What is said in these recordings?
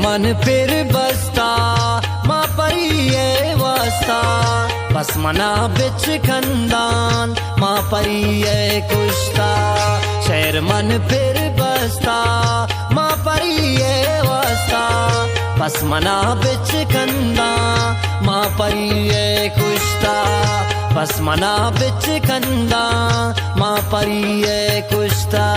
मन फिर बसता मां परी ये वास्ता बस मना बिच खंदान मां परी ये कुश्ता शहर मन फिर बसता मां परी ये वास्ता बस मना बिच खंदा मां परी ये कुश्ता बस मना बिच खंदा मां परी ये कुश्ता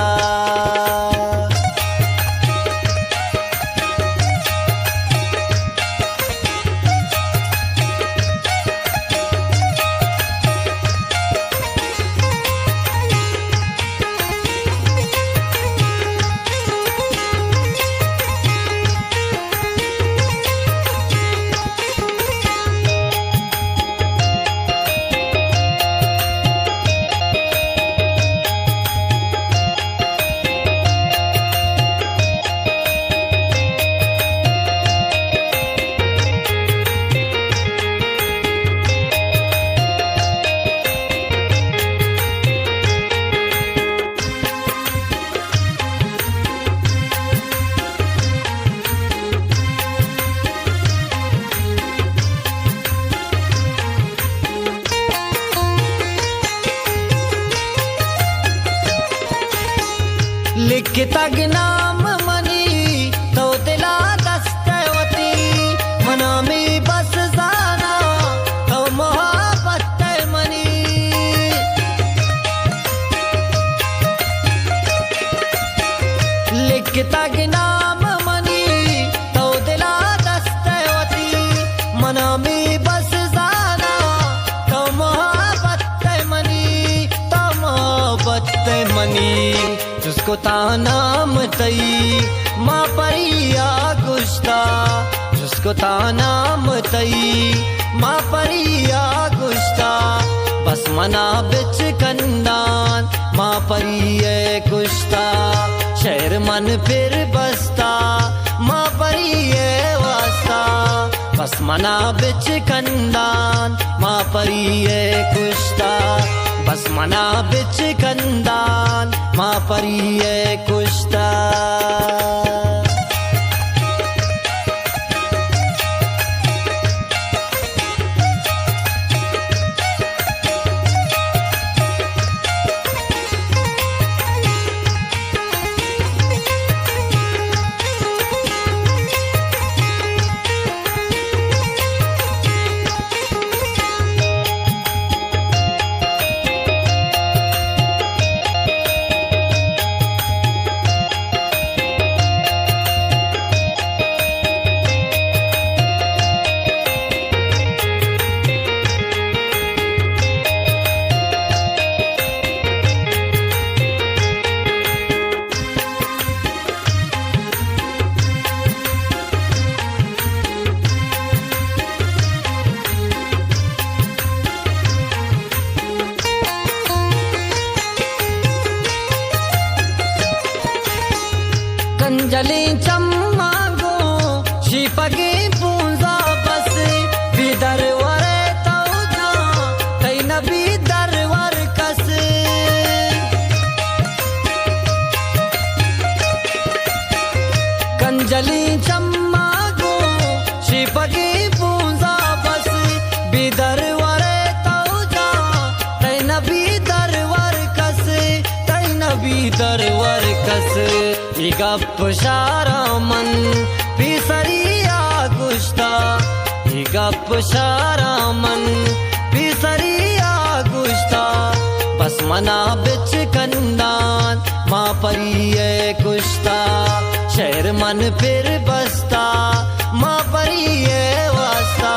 लिखता नाम मनी तो दिला दस्तवती मना में बस जाना तो मोहब्बत मनी लिखता नाम मनी तो दिला दस्तवती मना में बस जाना तो मोहब्बत मनी जिसको तानाम तई मां परिया गुश्ता जिसको तानाम तई मां परिया गुश्ता बस मना बिच कंदान मां परिये कुश्ता शहर मन फिर बसता मां परिये वास्ता बस मना बिच कंदान मां परिये कुश्ता बस मना बिच कंदान मां परिये कुश्ता कंजली चम्मागो शिपगे पूंजा बस विदर वरे तौजा कई नबी दरवर कस कंजली चम्मागो शिपगे पूंजा बस विदर वरे तौजा कई नबी दरवर कस कई नबी दरवर कस गप शारा मन पिसरिया गुश्ता गप शारा मन पिसरिया गुश्ता बस मना बिच कंदान मां परिये कुश्ता शहर मन फिर बसता मां परिये वास्ता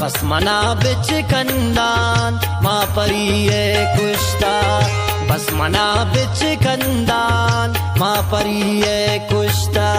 बस मना बिच कंदान मां परिये कुश्ता बस मना बिच कंदान मां परिये कुश्ता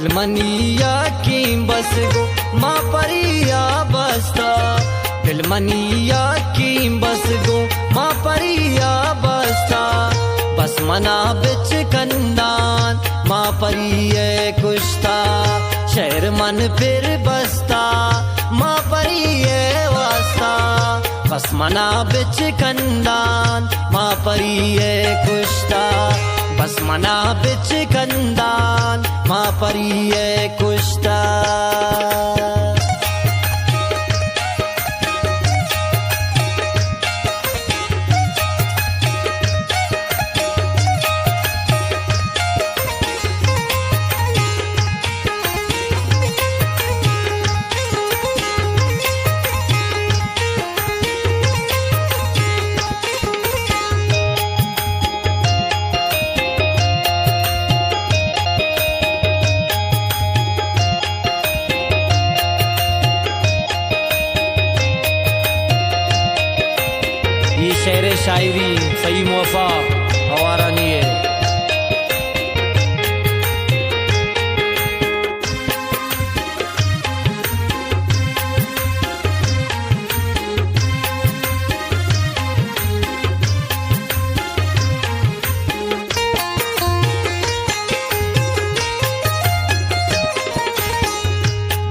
दिल मनिया की बस गो माँ परिया बसता दिल मनिया की बस गो माँ परिया बसता बस मना बिच कंदान माँ परिये कुश्ता शहर मन फिर बसता माँ परिये वास्ता बस मना बिच कंदान माँ परिये कुश्ता बस मना बिच कंदान माँ परिये कुश्ता ये शेर शायरी सही मुवफ़ा हवारा नहीं है।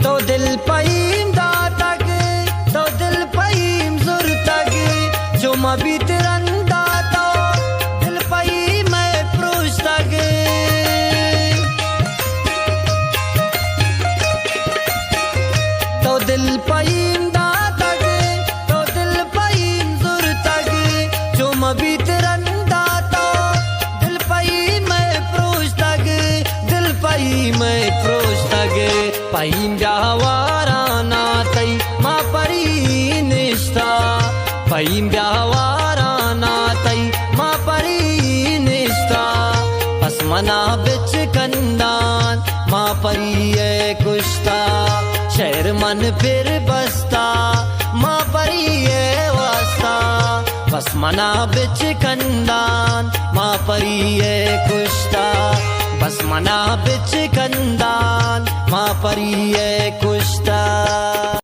तो दिल पईम दा तक तो दिल पईम जुर तक जो मबी तिरंदा तो दिल पई मैं प्रोश तक तो दिल पईम दा तक तो दिल पईम जुर तक जो मबी तिरंदा तो दिल पई मैं प्रोश तक दिल पई मैं प्रोश तक पईम ब्यावारा ना तई माँ परी निष्ठा पईम ब्यावारा ना तई माँ परी निष्ठा बस मना बिच कंदान माँ परिये कुश्ता शहर मन फिर बसता माँ परिये वास्ता बस मना बिच कंदान माँ परिये कुश्ता बस मना बिच कंदान माँ परिये कुश्ता।